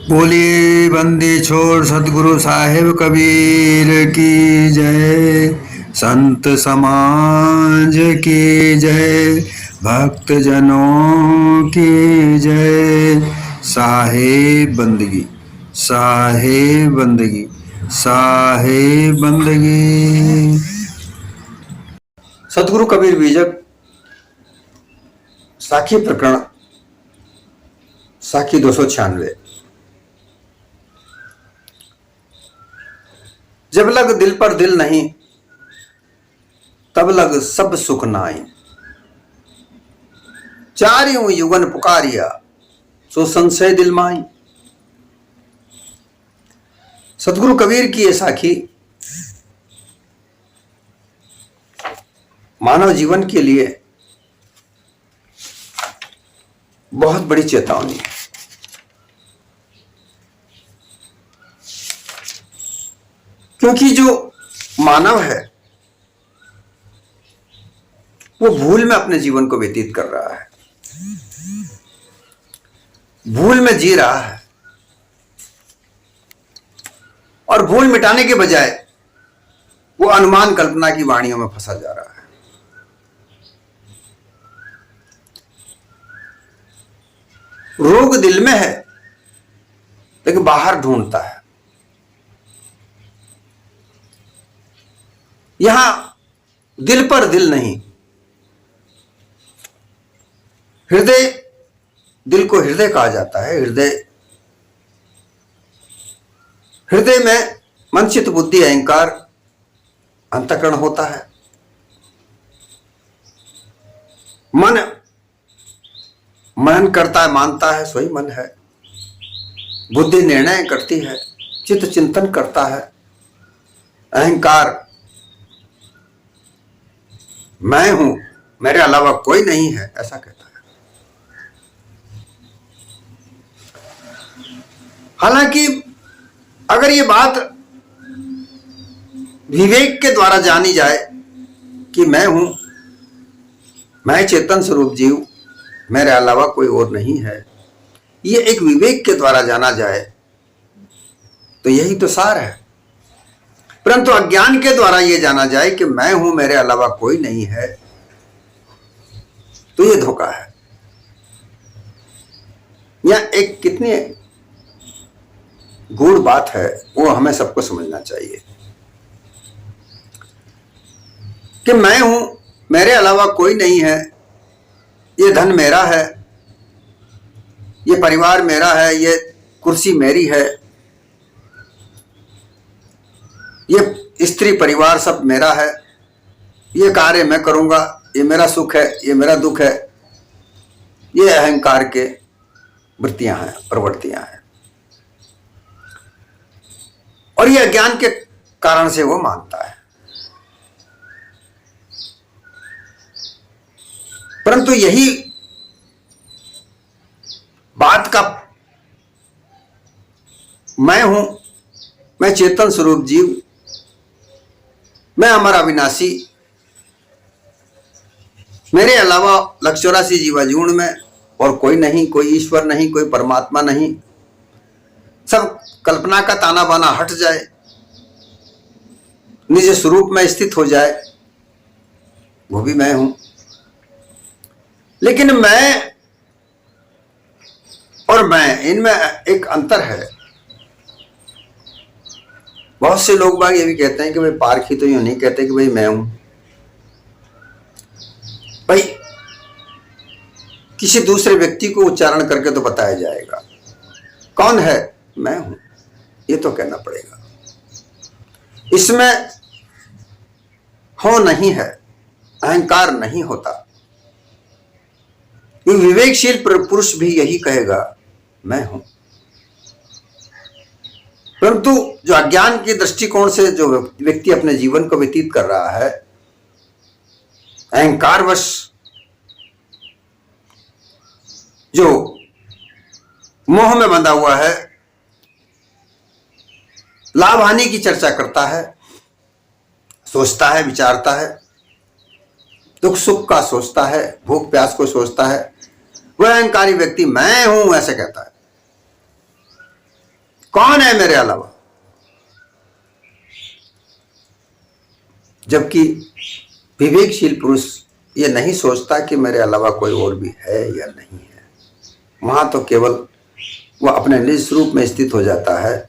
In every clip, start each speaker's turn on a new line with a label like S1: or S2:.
S1: बोलिए बंदी छोड़ सतगुरु साहिब कबीर की जय। संत समाज की जय। भक्त जनों की जय। साहिब बंदगी, साहिब बंदगी, साहिब बंदगी। सतगुरु कबीर बीजक साखी प्रकरण साखी 296। जब लग दिल पर दिल नहीं, तब लग सब सुख नाई। चारियों युगन पुकारिया, सो संशय दिल माई। सतगुरु कबीर की ये साखी मानव जीवन के लिए बहुत बड़ी चेतावनी है। क्योंकि जो मानव है वो भूल में अपने जीवन को व्यतीत कर रहा है, भूल में जी रहा है और भूल मिटाने के बजाय वो अनुमान कल्पना की वाणियों में फंसा जा रहा है। रोग दिल में है लेकिन बाहर ढूंढता है। यहां दिल पर दिल नहीं, हृदय, दिल को हृदय कहा जाता है। हृदय में मन चित्त बुद्धि अहंकार अंतःकरण होता है। मन मनन करता है, मानता है सोई मन है। बुद्धि निर्णय करती है, चित्त चिंतन करता है। अहंकार मैं हूं, मेरे अलावा कोई नहीं है, ऐसा कहता है। हालांकि अगर ये बात विवेक के द्वारा जानी जाए कि मैं हूं, मैं चेतन स्वरूप जीव, मेरे अलावा कोई और नहीं है, ये एक विवेक के द्वारा जाना जाए तो यही तो सार है। परंतु अज्ञान के द्वारा यह जाना जाए कि मैं हूं, मेरे अलावा कोई नहीं है, तो यह धोखा है। यह एक कितनी गूढ़ बात है, वो हमें सबको समझना चाहिए कि मैं हूं, मेरे अलावा कोई नहीं है, ये धन मेरा है, ये परिवार मेरा है, ये कुर्सी मेरी है, ये स्त्री परिवार सब मेरा है, ये कार्य मैं करूंगा, ये मेरा सुख है, ये मेरा दुख है। ये अहंकार के वृत्तियां हैं, प्रवृत्तियां हैं, और ये अज्ञान के कारण से वो मानता है। परंतु यही बात का मैं हूं, मैं चेतन स्वरूप जीव, मैं अमर अविनाशी, मेरे अलावा 184 जीवाजूण में और कोई नहीं, कोई ईश्वर नहीं, कोई परमात्मा नहीं, सब कल्पना का ताना बाना हट जाए, निज स्वरूप में स्थित हो जाए, वो भी मैं हूं। लेकिन मैं और मैं, इनमें एक अंतर है। बहुत से लोग बाग ये भी कहते हैं कि भाई पारखी तो यूं नहीं कहते कि भाई मैं हूं। भाई किसी दूसरे व्यक्ति को उच्चारण करके तो बताया जाएगा कौन है, मैं हूं, ये तो कहना पड़ेगा। इसमें हो नहीं है, अहंकार नहीं होता। ये विवेकशील पुरुष भी यही कहेगा मैं हूं। परंतु जो अज्ञान के दृष्टिकोण से जो व्यक्ति अपने जीवन को व्यतीत कर रहा है, अहंकारवश जो मोह में बंधा हुआ है, लाभ हानि की चर्चा करता है, सोचता है, विचारता है, दुख सुख का सोचता है, भूख प्यास को सोचता है, वह अहंकारी व्यक्ति मैं हूं ऐसे कहता है। कौन है मेरे अलावा? जबकि विवेकशील पुरुष ये नहीं सोचता कि मेरे अलावा कोई और भी है या नहीं है। वहां तो केवल वह अपने निज स्वरूप में स्थित हो जाता है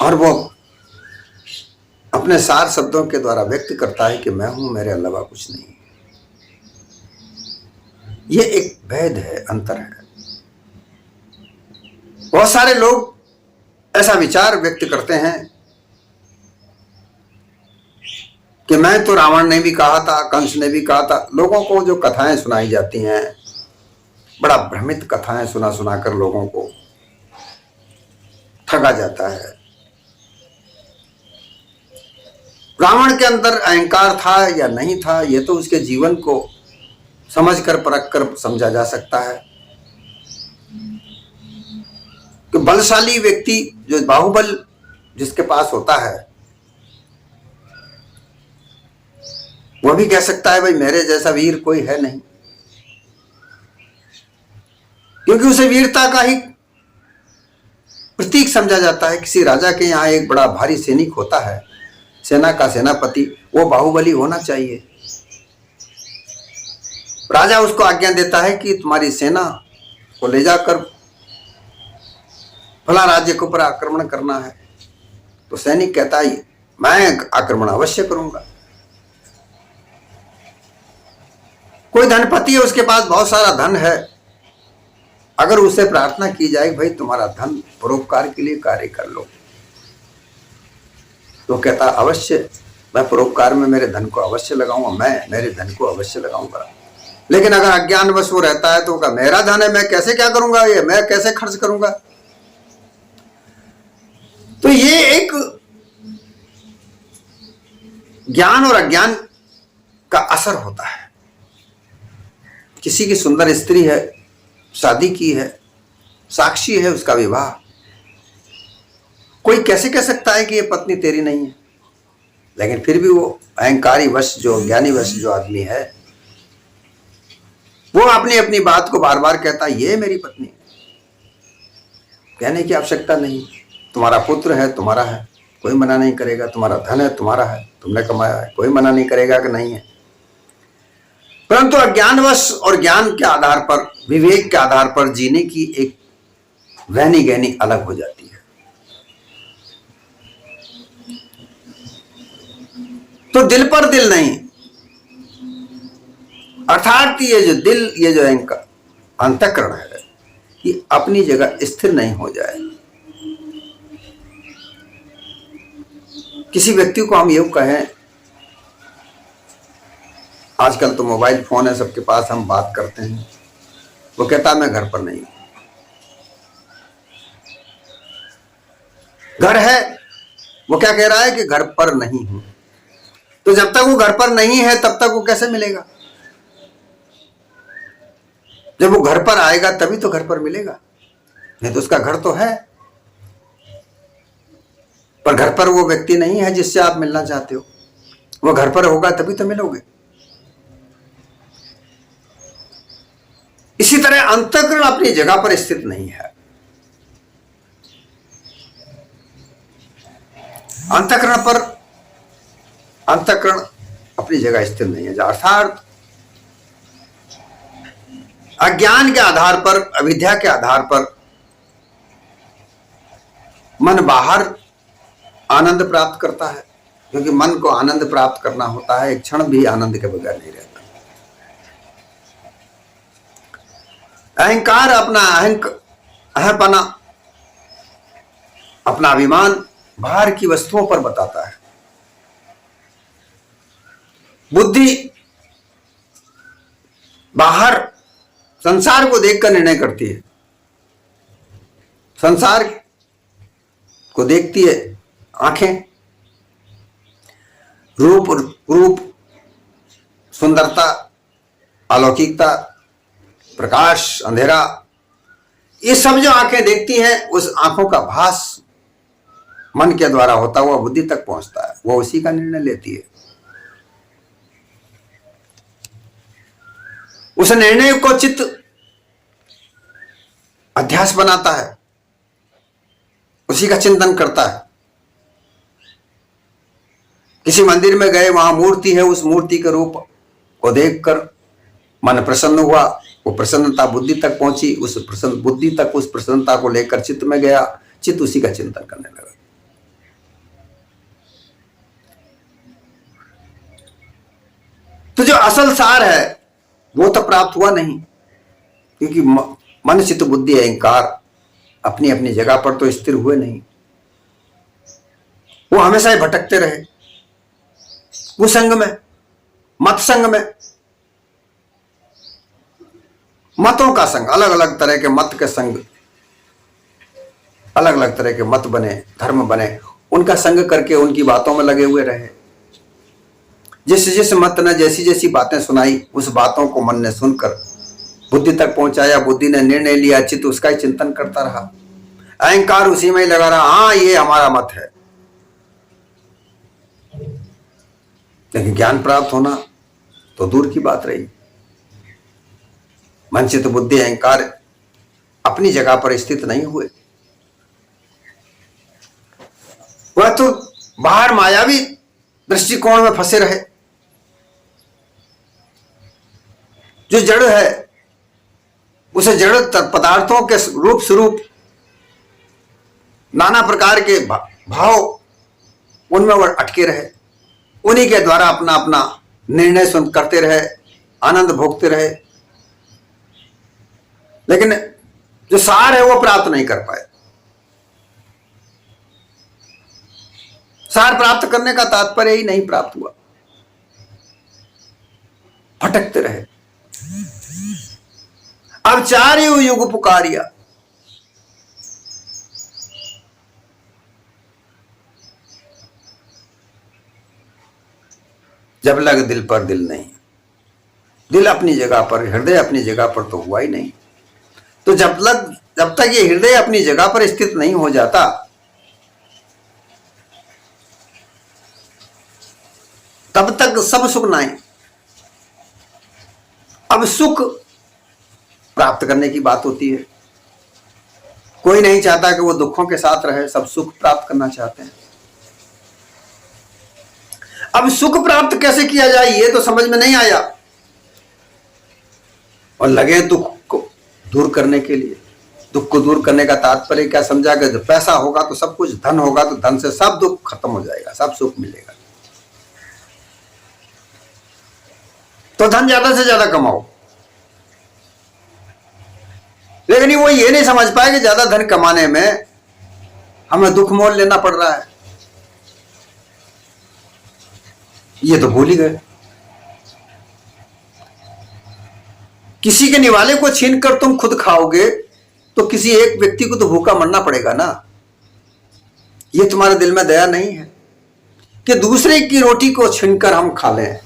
S1: और वो अपने सार शब्दों के द्वारा व्यक्त करता है कि मैं हूं, मेरे अलावा कुछ नहीं। ये एक भेद है, अंतर है। बहुत सारे लोग ऐसा विचार व्यक्त करते हैं कि मैं तो रावण ने भी कहा था, कंस ने भी कहा था। लोगों को जो कथाएं सुनाई जाती हैं, बड़ा भ्रमित कथाएं सुना सुना कर लोगों को ठगा जाता है। रावण के अंदर अहंकार था या नहीं था, यह तो उसके जीवन को समझकर परख कर समझा जा सकता है। कि बलशाली व्यक्ति, जो बाहुबल जिसके पास होता है, वह भी कह सकता है भाई मेरे जैसा वीर कोई है नहीं, क्योंकि उसे वीरता का ही प्रतीक समझा जाता है। किसी राजा के यहाँ एक बड़ा भारी सैनिक होता है, सेना का सेनापति, वो बाहुबली होना चाहिए। राजा उसको आज्ञा देता है कि तुम्हारी सेना को ले जाकर फला राज्य के ऊपर आक्रमण करना है। तो सैनिक कहता है मैं आक्रमण अवश्य करूंगा। कोई धनपति है, उसके पास बहुत सारा धन है, अगर उससे प्रार्थना की जाए भाई तुम्हारा धन परोपकार के लिए कार्य कर लो, तो कहता अवश्य, मैं परोपकार में मेरे धन को अवश्य लगाऊंगा, मैं मेरे धन को अवश्य लगाऊंगा। लेकिन अगर अज्ञानवश वो रहता है तो क्या मेरा धन है, मैं कैसे क्या करूंगा, ये मैं कैसे खर्च करूंगा। तो ये एक ज्ञान और अज्ञान का असर होता है। किसी की सुंदर स्त्री है, शादी की है, साक्षी है उसका विवाह, कोई कैसे कह सकता है कि ये पत्नी तेरी नहीं है। लेकिन फिर भी वो अहंकारी वश, जो ज्ञानी वश जो आदमी है, वो अपनी अपनी बात को बार बार कहता है ये मेरी पत्नी है। कहने की आवश्यकता नहीं। तुम्हारा पुत्र है, तुम्हारा है, कोई मना नहीं करेगा। तुम्हारा धन है, तुम्हारा है, तुमने कमाया है, कोई मना नहीं करेगा कि नहीं है। परंतु अज्ञानवश और ज्ञान के आधार पर, विवेक के आधार पर जीने की एक रहनी गहनी अलग हो जाती है। तो दिल पर दिल नहीं, अर्थात ये जो दिल, ये जो अंतःकरण है, कि अपनी जगह स्थिर नहीं हो जाए। किसी व्यक्ति को हम ये कहें, आजकल तो मोबाइल फोन है सबके पास, हम बात करते हैं, वो कहता मैं घर पर नहीं हूं। घर है, वो क्या कह रहा है कि घर पर नहीं हूं। तो जब तक वो घर पर नहीं है तब तक वो कैसे मिलेगा? जब वो घर पर आएगा तभी तो घर पर मिलेगा, नहीं तो उसका घर तो है, पर घर पर वो व्यक्ति नहीं है जिससे आप मिलना चाहते हो। वो घर पर होगा तभी तो मिलोगे। इसी तरह अंतःकरण अपनी जगह पर स्थित नहीं है। अंतःकरण अपनी जगह स्थिर नहीं है, अर्थात अज्ञान के आधार पर, अविद्या के आधार पर मन बाहर आनंद प्राप्त करता है, क्योंकि मन को आनंद प्राप्त करना होता है, एक क्षण भी आनंद के बगैर नहीं रहता। अहंकार अपना अहंपना, अपना अभिमान बाहर की वस्तुओं पर बताता है। बुद्धि बाहर संसार को देखकर निर्णय करती है, संसार को देखती है आंखें, रूप, सुंदरता, अलौकिकता, प्रकाश, अंधेरा, ये सब जो आंखें देखती हैं, उस आंखों का भास मन के द्वारा होता हुआ बुद्धि तक पहुंचता है, वो उसी का निर्णय लेती है। उस निर्णय को चित्त अध्यास बनाता है, उसी का चिंतन करता है। किसी मंदिर में गए, वहां मूर्ति है, उस मूर्ति के रूप को देखकर मन प्रसन्न हुआ, वो प्रसन्नता बुद्धि तक पहुंची, उस प्रसन्न बुद्धि तक उस प्रसन्नता को लेकर चित्त में गया, चित्त उसी का चिंतन करने लगा। तो जो असल सार है वो तो प्राप्त हुआ नहीं, क्योंकि मन चित्त बुद्धि अहंकार अपनी अपनी जगह पर तो स्थिर हुए नहीं, वो हमेशा ही भटकते रहे कुसंग में, मत संग में। मतों का संग, अलग अलग तरह के मत के संग, अलग अलग तरह के मत बने, धर्म बने, उनका संग करके उनकी बातों में लगे हुए रहे। जिस जिस मत ने जैसी जैसी बातें सुनाई, उस बातों को मन ने सुनकर बुद्धि तक पहुंचाया, बुद्धि ने निर्णय लिया, चित्त उसका ही चिंतन करता रहा, अहंकार उसी में ही लगा रहा, हाँ ये हमारा मत है। लेकिन ज्ञान प्राप्त होना तो दूर की बात रही। मन चित्त बुद्धि अहंकार अपनी जगह पर स्थित नहीं हुए, वह तो बाहर मायावी दृष्टिकोण में फंसे रहे। जो जड़ है उसे जड़ पदार्थों के रूप स्वरूप, नाना प्रकार के भाव, उनमें वह अटके रहे, उन्हीं के द्वारा अपना अपना निर्णय सुन करते रहे, आनंद भोगते रहे, लेकिन जो सार है वो प्राप्त नहीं कर पाए। सार प्राप्त करने का तात्पर्य ही नहीं प्राप्त हुआ, भटकते रहे। अब 4 युग पुकारिया, जब लग दिल पर दिल नहीं, दिल अपनी जगह पर, हृदय अपनी जगह पर तो हुआ ही नहीं। तो जब तक ये हृदय अपनी जगह पर स्थित नहीं हो जाता, तब तक सब सुख नहीं। अब सुख प्राप्त करने की बात होती है। कोई नहीं चाहता कि वो दुखों के साथ रहे, सब सुख प्राप्त करना चाहते हैं। अब सुख प्राप्त कैसे किया जाए ये तो समझ में नहीं आया, और लगे दुख को दूर करने के लिए। दुख को दूर करने का तात्पर्य क्या समझा कि जब पैसा होगा तो सब कुछ, धन होगा तो धन से सब दुख खत्म हो जाएगा, सब सुख मिलेगा। तो धन ज्यादा से ज्यादा कमाओ, लेकिन वो ये नहीं समझ पाए कि ज्यादा धन कमाने में हमें दुख मोल लेना पड़ रहा है। ये तो भूल ही गए। किसी के निवाले को छीनकर तुम खुद खाओगे तो किसी एक व्यक्ति को तो भूखा मरना पड़ेगा ना। ये तुम्हारे दिल में दया नहीं है कि दूसरे की रोटी को छीनकर हम खा लें।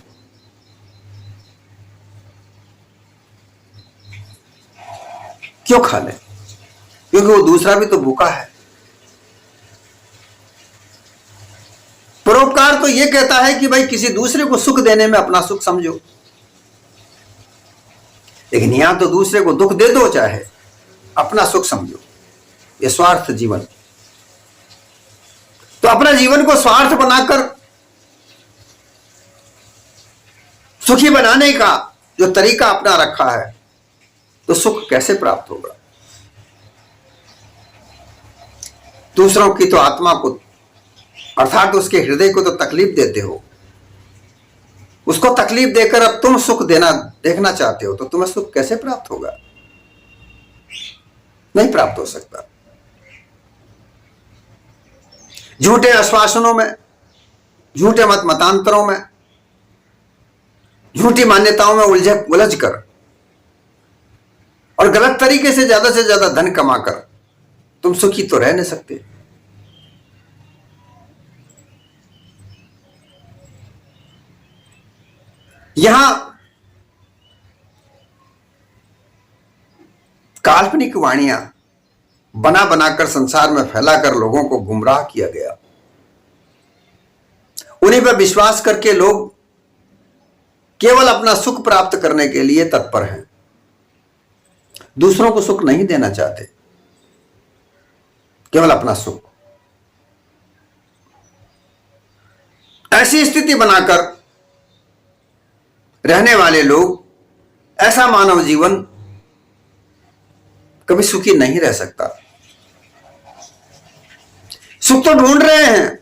S1: क्यों खा लें? क्योंकि वो दूसरा भी तो भूखा है। परोपकार तो ये कहता है कि भाई किसी दूसरे को सुख देने में अपना सुख समझो, लेकिन यहां तो दूसरे को दुख दे दो, चाहे अपना सुख समझो। ये स्वार्थ जीवन। तो अपना जीवन को स्वार्थ बनाकर सुखी बनाने का जो तरीका अपना रखा है, तो सुख कैसे प्राप्त होगा? दूसरों की तो आत्मा को, अर्थात उसके हृदय को तो तकलीफ देते हो। उसको तकलीफ देकर अब तुम सुख देखना चाहते हो, तो तुम्हें सुख कैसे प्राप्त होगा? नहीं प्राप्त हो सकता। झूठे आश्वासनों में, झूठे मतांतरों में, झूठी मान्यताओं में उलझ कर और गलत तरीके से ज्यादा धन कमाकर तुम सुखी तो रह नहीं सकते। यहां काल्पनिक वाणियां बनाकर संसार में फैलाकर लोगों को गुमराह किया गया। उन्हीं पर विश्वास करके लोग केवल अपना सुख प्राप्त करने के लिए तत्पर हैं, दूसरों को सुख नहीं देना चाहते, केवल अपना सुख। ऐसी स्थिति बनाकर रहने वाले लोग, ऐसा मानव जीवन कभी सुखी नहीं रह सकता। सुख तो ढूंढ रहे हैं,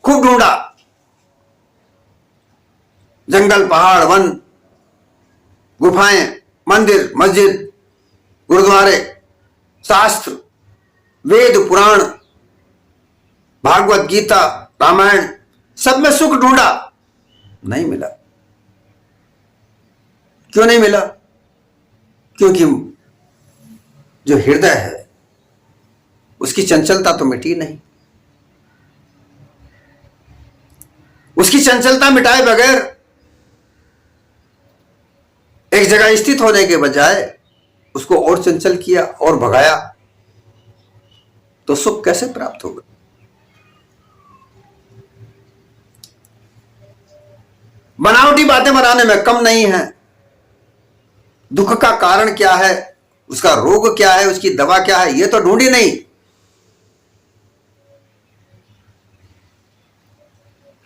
S1: खूब ढूंढा, जंगल, पहाड़, वन, गुफाएं, मंदिर, मस्जिद, गुरुद्वारे, शास्त्र, वेद, पुराण, भागवत गीता, रामायण, सब में सुख ढूंढा, नहीं मिला। क्यों नहीं मिला? क्योंकि जो हृदय है उसकी चंचलता तो मिटी नहीं। उसकी चंचलता मिटाए बगैर एक जगह स्थित होने के बजाय उसको और चंचल किया और भगाया, तो सुख कैसे प्राप्त होगा? बनावटी बातें बनाने में कम नहीं है। दुख का कारण क्या है, उसका रोग क्या है, उसकी दवा क्या है, यह तो ढूंढी नहीं।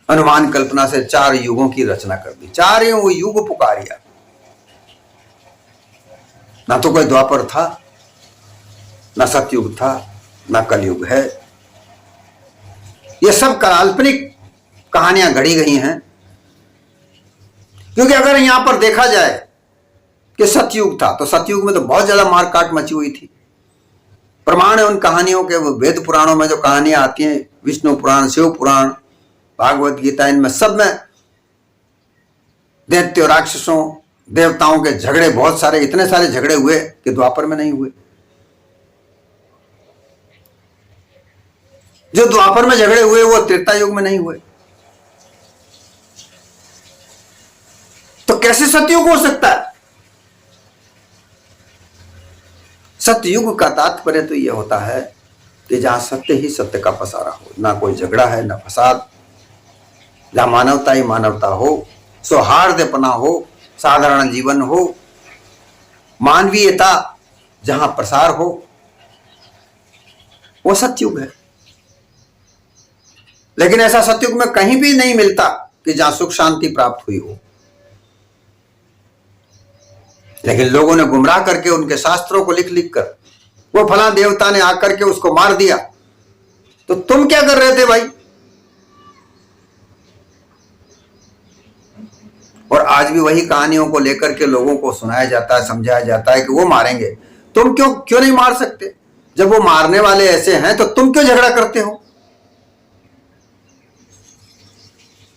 S1: अनुमान कल्पना से 4 युगों की रचना कर दी, 4 युग पुकारिया। ना तो कोई द्वापर था, ना सतयुग था, ना कलयुग है। ये सब काल्पनिक कहानियां गढ़ी गई हैं। क्योंकि अगर यहां पर देखा जाए कि सतयुग था, तो सतयुग में तो बहुत ज्यादा मारकाट मची हुई थी। प्रमाण है उन कहानियों के, वो वेद पुराणों में जो कहानियां आती हैं, विष्णु पुराण, शिव पुराण, भागवत गीता, इनमें सब में दैत्यों, राक्षसों, देवताओं के झगड़े बहुत सारे, इतने सारे झगड़े हुए कि द्वापर में नहीं हुए। जो द्वापर में झगड़े हुए वो त्रेता युग में नहीं हुए। तो कैसे सतयुग हो सकता है? सतयुग का तात्पर्य तो यह होता है कि जहां सत्य ही सत्य का पसारा हो, ना कोई झगड़ा है, ना फसाद, जहां मानवता ही मानवता हो, सौहार्दपना हो, साधारण जीवन हो, मानवीयता जहां प्रसार हो, वो सतयुग है। लेकिन ऐसा सतयुग में कहीं भी नहीं मिलता कि जहां सुख शांति प्राप्त हुई हो। लेकिन लोगों ने गुमराह करके उनके शास्त्रों को लिख लिख कर, वो फला देवता ने आकर के उसको मार दिया, तो तुम क्या कर रहे थे भाई? और आज भी वही कहानियों को लेकर के लोगों को सुनाया जाता है, समझाया जाता है कि वो मारेंगे, तुम क्यों नहीं मार सकते? जब वो मारने वाले ऐसे हैं तो तुम क्यों झगड़ा करते हो?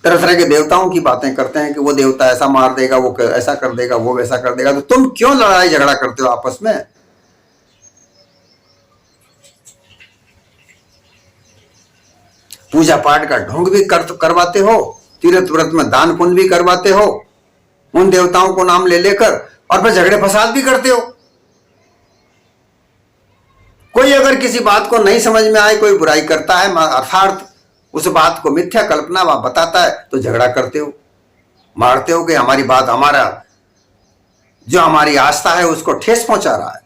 S1: तरह तरह के देवताओं की बातें करते हैं कि वो देवता ऐसा मार देगा, वो ऐसा कर देगा, वो वैसा कर देगा, तो तुम क्यों लड़ाई झगड़ा करते हो आपस में? पूजा पाठ का ढोंग भी करवाते हो, तीर्थ व्रत में दान पुण्य भी करवाते हो, उन देवताओं को नाम ले लेकर, और फिर झगड़े फसाद भी करते हो। कोई अगर किसी बात को नहीं समझ में आए, कोई बुराई करता है, अर्थात उस बात को मिथ्या कल्पना वह बताता है, तो झगड़ा करते हो, मारते हो कि हमारी बात, हमारा जो हमारी आस्था है उसको ठेस पहुंचा रहा है।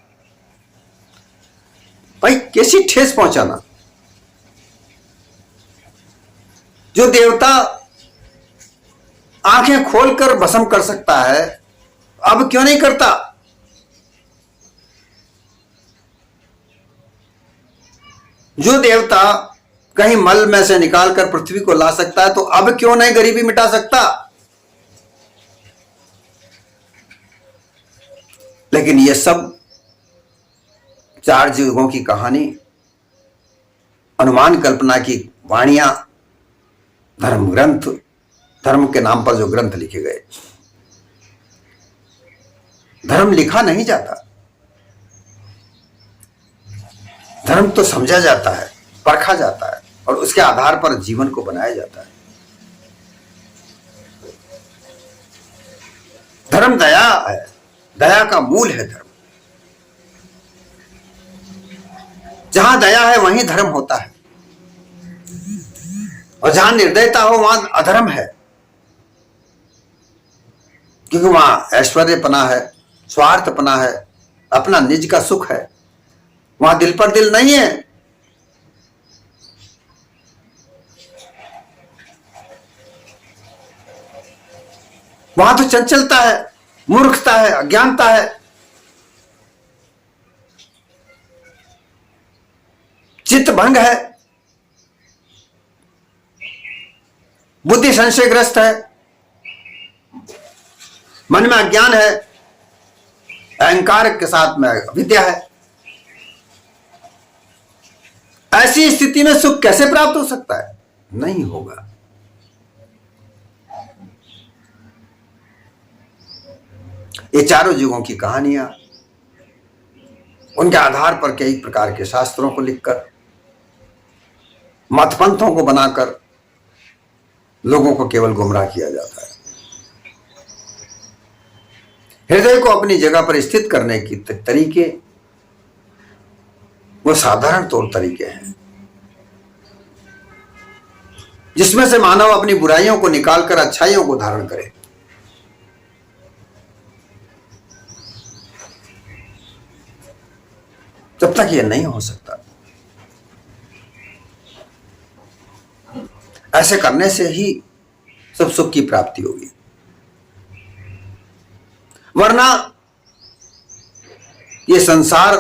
S1: भाई कैसी ठेस पहुंचाना? जो देवता आंखें खोलकर भस्म कर सकता है, अब क्यों नहीं करता? जो देवता कहीं मल में से निकालकर पृथ्वी को ला सकता है, तो अब क्यों नहीं गरीबी मिटा सकता? लेकिन ये सब 4 युगों की कहानी, अनुमान कल्पना की वाणियां, धर्म ग्रंथ, धर्म के नाम पर जो ग्रंथ लिखे गए, धर्म लिखा नहीं जाता, धर्म तो समझा जाता है, परखा जाता है, और उसके आधार पर जीवन को बनाया जाता है। धर्म दया है, दया का मूल है धर्म। जहां दया है वहीं धर्म होता है, और जहां निर्दयता हो वहां अधर्म है। क्योंकि वहां ऐश्वर्यपना है, स्वार्थपना है, अपना निज का सुख है, वहां दिल पर दिल नहीं है। वहां तो चंचलता है, मूर्खता है, अज्ञानता है, चित्त भंग है, बुद्धि संशयग्रस्त है, मन में अज्ञान है, अहंकार के साथ में अविद्या है। ऐसी स्थिति में सुख कैसे प्राप्त हो सकता है? नहीं होगा। ये चारों युगों की कहानियां, उनके आधार पर कई प्रकार के शास्त्रों को लिखकर, मतपंथों को बनाकर लोगों को केवल गुमराह किया जाता है। हृदय को अपनी जगह पर स्थित करने की तरीके वो साधारण तौर तरीके हैं, जिसमें से मानव अपनी बुराइयों को निकालकर अच्छाइयों को धारण करे। जब तक यह नहीं हो सकता, ऐसे करने से ही सब सुख की प्राप्ति होगी। वरना ये संसार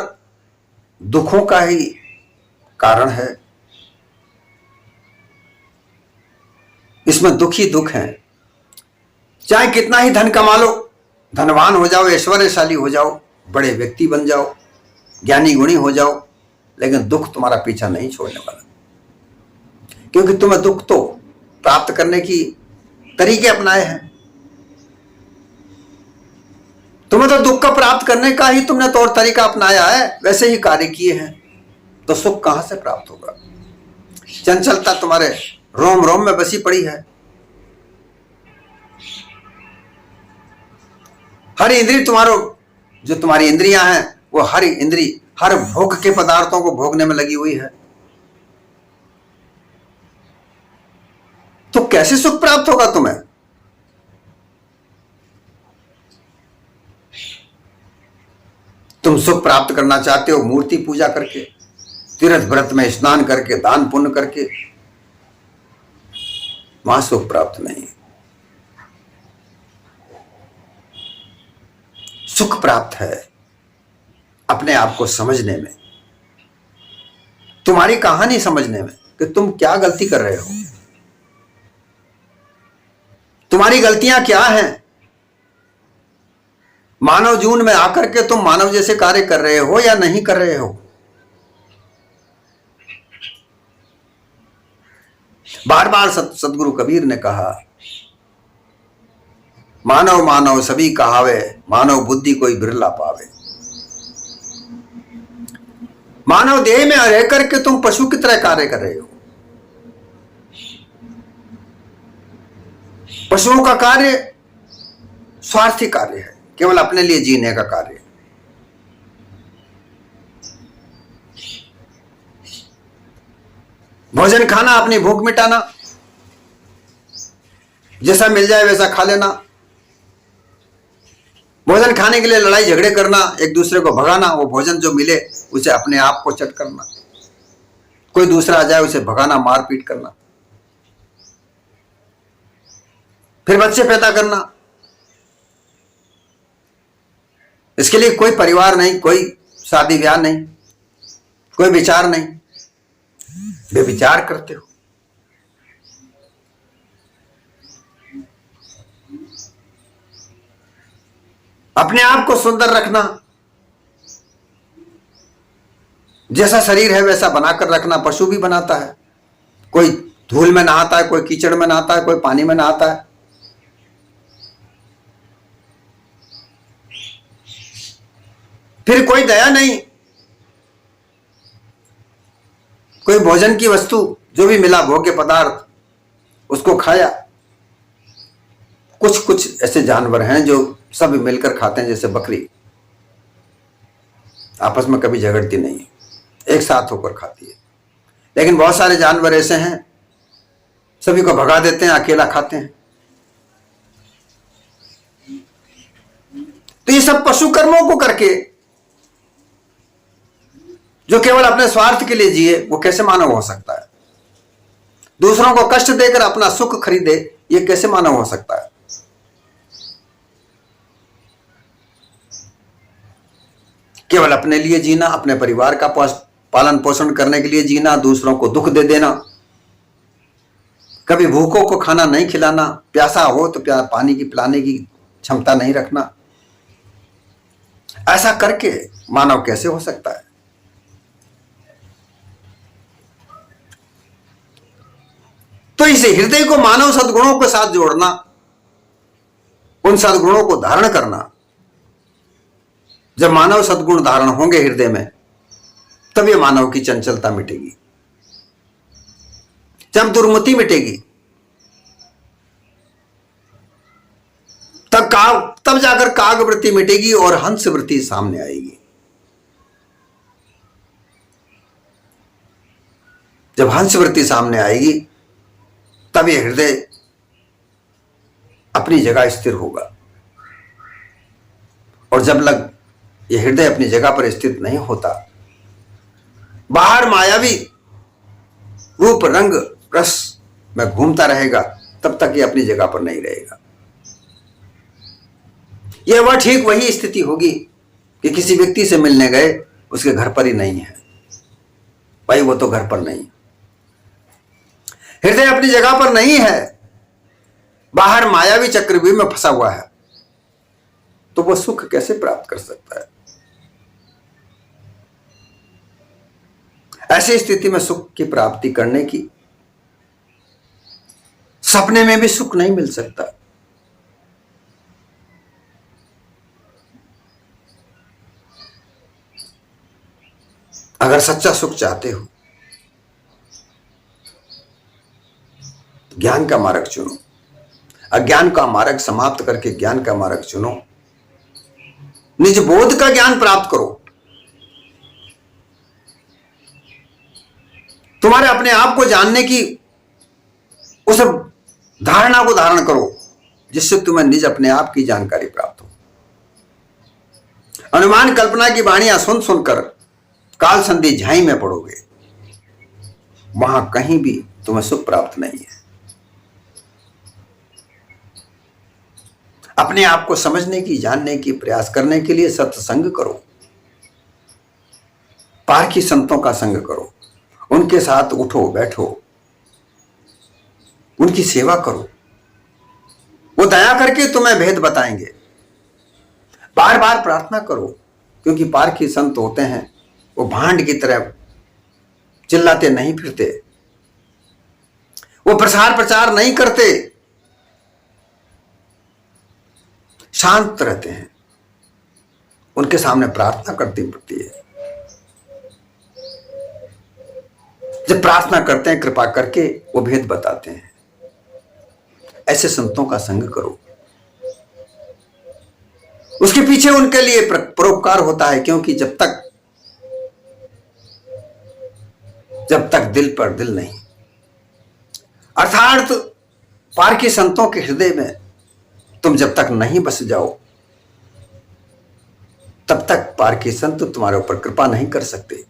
S1: दुखों का ही कारण है। इसमें दुख ही दुख है। चाहे कितना ही धन कमा लो, धनवान हो जाओ, ऐश्वर्यशाली हो जाओ, बड़े व्यक्ति बन जाओ, ज्ञानी गुणी हो जाओ, लेकिन दुख तुम्हारा पीछा नहीं छोड़ने वाला। क्योंकि तुम्हें दुख तो प्राप्त करने की तरीके अपनाए हैं। तुम्हें तो दुख का प्राप्त करने का ही तुमने तौर तरीका अपनाया है, वैसे ही कार्य किए हैं, तो सुख कहां से प्राप्त होगा? चंचलता तुम्हारे रोम रोम में बसी पड़ी है। हर इंद्रिय जो तुम्हारी इंद्रियां हैं, वो हर इंद्रिय हर भोग के पदार्थों को भोगने में लगी हुई है। तो कैसे सुख प्राप्त होगा तुम्हें? तुम सुख प्राप्त करना चाहते हो मूर्ति पूजा करके, तीर्थ व्रत में स्नान करके, दान पुण्य करके। वहां सुख प्राप्त नहीं। सुख प्राप्त है अपने आप को समझने में, तुम्हारी कहानी समझने में कि तुम क्या गलती कर रहे हो, तुम्हारी गलतियां क्या हैं। मानव जून में आकर के तुम मानव जैसे कार्य कर रहे हो या नहीं कर रहे हो। बार बार सतगुरु कबीर ने कहा, मानव मानव सभी कहावे, मानव बुद्धि कोई बिरला पावे। मानव देह में रह करके तुम पशु की तरह कार्य कर रहे हो। पशुओं का कार्य स्वार्थी कार्य है, केवल अपने लिए जीने का कार्य। भोजन खाना, अपनी भूख मिटाना, जैसा मिल जाए वैसा खा लेना। भोजन खाने के लिए लड़ाई झगड़े करना, एक दूसरे को भगाना, वो भोजन जो मिले उसे अपने आप को चट करना, कोई दूसरा आ जाए उसे भगाना, मारपीट करना, फिर बच्चे पैदा करना। इसके लिए कोई परिवार नहीं, कोई शादी ब्याह नहीं, कोई विचार नहीं। बेविचार करते हो। अपने आप को सुंदर रखना, जैसा शरीर है वैसा बनाकर रखना। पशु भी बनाता है, कोई धूल में नहाता है, कोई कीचड़ में नहाता है, कोई पानी में नहाता है। फिर कोई दया नहीं, कोई भोजन की वस्तु जो भी मिला, भोग्य पदार्थ, उसको खाया। कुछ कुछ ऐसे जानवर हैं जो सब मिलकर खाते हैं, जैसे बकरी आपस में कभी झगड़ती नहीं, एक साथ होकर खाती है। लेकिन बहुत सारे जानवर ऐसे हैं, सभी को भगा देते हैं, अकेला खाते हैं। तो ये सब पशु कर्मों को करके जो केवल अपने स्वार्थ के लिए जिए, वो कैसे मानव हो सकता है? दूसरों को कष्ट देकर अपना सुख खरीदे, ये कैसे मानव हो सकता है? केवल अपने लिए जीना, अपने परिवार का पालन पोषण करने के लिए जीना, दूसरों को दुख दे देना, कभी भूखों को खाना नहीं खिलाना, प्यासा हो तो पानी की पिलाने की क्षमता नहीं रखना। ऐसा करके मानव कैसे हो सकता है? तो इस हृदय को मानव सद्गुणों के साथ जोड़ना, उन सद्गुणों को धारण करना। जब मानव सद्गुण धारण होंगे हृदय में, तब ये मानव की चंचलता मिटेगी। जब दुर्मति मिटेगी, तब जाकर काग वृत्ति मिटेगी और हंस वृत्ति सामने आएगी। जब हंस वृत्ति सामने आएगी, तब ये हृदय अपनी जगह स्थिर होगा। और जब लग ये हृदय अपनी जगह पर स्थित नहीं होता, बाहर मायावी रूप रंग रस में घूमता रहेगा, तब तक ये अपनी जगह पर नहीं रहेगा। यह ठीक वही स्थिति होगी कि किसी व्यक्ति से मिलने गए, उसके घर पर ही नहीं है, भाई वो तो घर पर नहीं। हृदय अपनी जगह पर नहीं है, बाहर मायावी चक्रव्यूह में फंसा हुआ है, तो वो सुख कैसे प्राप्त कर सकता है? ऐसी स्थिति में सुख की प्राप्ति करने की सपने में भी सुख नहीं मिल सकता। अगर सच्चा सुख चाहते हो, ज्ञान का मार्ग चुनो। अज्ञान का मार्ग समाप्त करके ज्ञान का मार्ग चुनो। निज बोध का ज्ञान प्राप्त करो। तुम्हारे अपने आप को जानने की उस धारणा को धारण करो, जिससे तुम्हें निज अपने आप की जानकारी प्राप्त हो। अनुमान कल्पना की वाणियां सुन सुनकर काल संधि झाई में पड़ोगे, वहां कहीं भी तुम्हें सुख प्राप्त नहीं है। अपने आप को समझने की, जानने की प्रयास करने के लिए सत्संग करो, पारखी संतों का संग करो, उनके साथ उठो बैठो, उनकी सेवा करो। वो दया करके तुम्हें भेद बताएंगे। बार बार प्रार्थना करो, क्योंकि पारखी संत होते हैं, वो भांड की तरह चिल्लाते नहीं फिरते, वो प्रसार प्रचार नहीं करते, शांत रहते हैं। उनके सामने प्रार्थना करनी पड़ती है। जब प्रार्थना करते हैं, कृपा करके वो भेद बताते हैं। ऐसे संतों का संग करो। उसके पीछे उनके लिए परोपकार होता है, क्योंकि जब तक दिल पर दिल नहीं, अर्थात पारखी संतों के हृदय में तुम जब तक नहीं बस जाओ, तब तक पारखी संत तुम्हारे ऊपर कृपा नहीं कर सकते।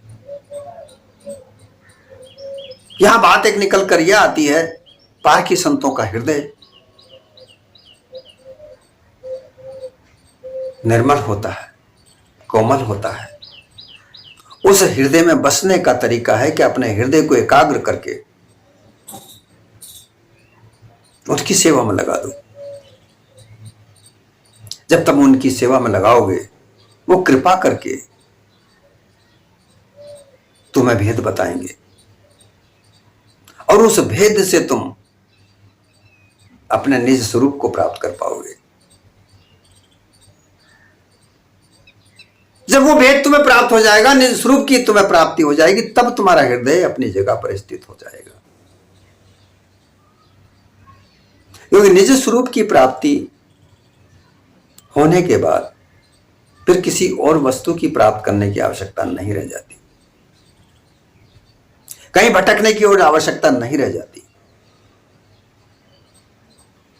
S1: यहां बात एक निकल कर यह आती है, पारखी संतों का हृदय निर्मल होता है, कोमल होता है। उस हृदय में बसने का तरीका है कि अपने हृदय को एकाग्र करके उनकी सेवा में लगा दो। जब तुम उनकी सेवा में लगाओगे, वो कृपा करके तुम्हें भेद बताएंगे, और उस भेद से तुम अपने निज स्वरूप को प्राप्त कर पाओगे। जब वो भेद तुम्हें प्राप्त हो जाएगा, निज स्वरूप की तुम्हें प्राप्ति हो जाएगी, तब तुम्हारा हृदय अपनी जगह पर स्थित हो जाएगा। क्योंकि निज स्वरूप की प्राप्ति होने के बाद फिर किसी और वस्तु की प्राप्त करने की आवश्यकता नहीं रह जाती, कहीं भटकने की और आवश्यकता नहीं रह जाती,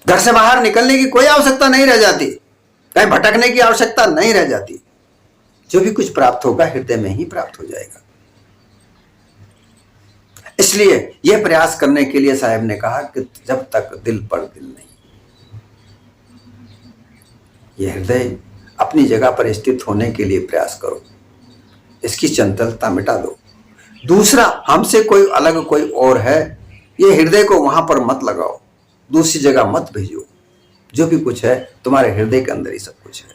S1: घर से बाहर निकलने की कोई आवश्यकता नहीं रह जाती, कहीं भटकने की आवश्यकता नहीं रह जाती। जो भी कुछ प्राप्त होगा हृदय में ही प्राप्त हो जाएगा। इसलिए यह प्रयास करने के लिए साहब ने कहा कि जब तक दिल पर दिल नहीं, यह हृदय अपनी जगह पर स्थित होने के लिए प्रयास करो। इसकी चंचलता मिटा दो। दूसरा, हमसे कोई अलग कोई और है, ये हृदय को वहां पर मत लगाओ, दूसरी जगह मत भेजो। जो भी कुछ है तुम्हारे हृदय के अंदर ही सब कुछ है,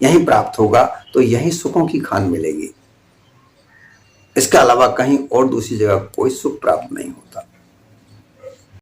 S1: यहीं प्राप्त होगा तो यहीं सुखों की खान मिलेगी। इसके अलावा कहीं और दूसरी जगह कोई सुख प्राप्त नहीं होता।